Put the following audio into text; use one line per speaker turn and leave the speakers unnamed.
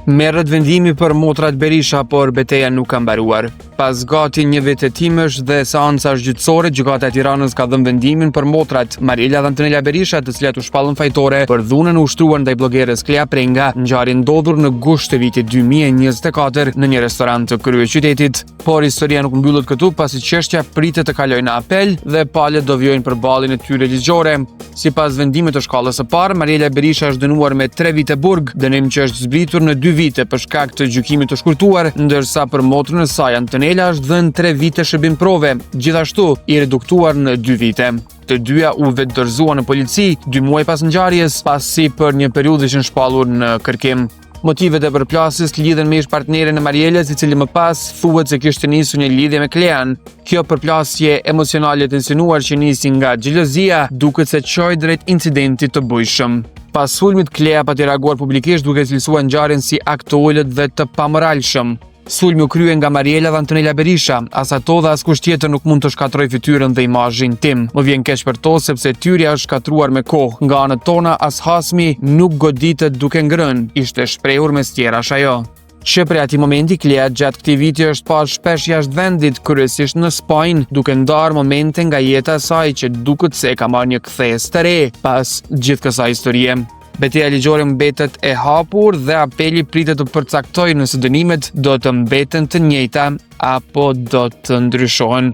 Merret vendimi për motrat Berisha, por betejë nuk ka mbaruar. Pas gati një vit hetimësh dhe seancash gjyqësore, gjykata e Tiranës ka dhënë vendimin për motrat Mariela dhe Antonela Berisha, të cilat u shpallën fajtore për dhunën ushtruar ndaj bllogeres Klea Prenga, ngjarje ndodhur në gusht të vitit 2024 në një restorant të kryeqytetit. Por historia nuk mbyllet këtu, pasi çështja pritet të kalojë në apel dhe palët do vijojnë për ballin e tyre ligjore. Sipas vendimit të shkallës së parë, Mariela Berisha është dënuar me 3 vite burg, dënim që është zbritur në 2 vite për shkak të gjykimit të shkurtuar, ndërsa për motrën e saj Antonela është dhënë 3 vite shërbim prove, gjithashtu i reduktuar në 2 vite. Të dyja u vetëdorëzuan në polici 2 muaj pas ngjarjes, pasi për një periudhë ishin shpallur në kërkim. Motivet e përplasjes lidhen me ish-partnerin e Marielës, i cili më pas thuhet se kishte nisur një lidhje me Klean. Kjo përplasje emocionale të insinuar që nisi nga xhelozia duket se çoi drejt incidentit të bujshëm. Pas sulmit, Klea pati reaguar publikisht duke cilësuar ngjarjen si akt të ulët dhe të pamoralshëm. Sulmi u krye nga Mariela dhe Antonela Berisha, as ato dhe as kusht tjetër nuk mund të shkatroj fytyrën dhe imazhin tim. Më vjen keq për to sepse tyrja është shkatruar me kohë. Nga anët tona as hasmi nuk goditet duke ngrënë, ishte shprehur mes tjerash ajo. Që prej atij momenti Klea gjatë këtij viti është parë shpesh jashtë vendit, kryesisht në Spanjë, duke ndarë momente nga jeta e saj që duket se ka marrë një kthes të re pas gjithë kësaj historie. Betejë ligjore mbetet e hapur dhe apeli pritet të përcaktojë nëse dënimet do të mbeten të njëjta apo do të ndryshohen.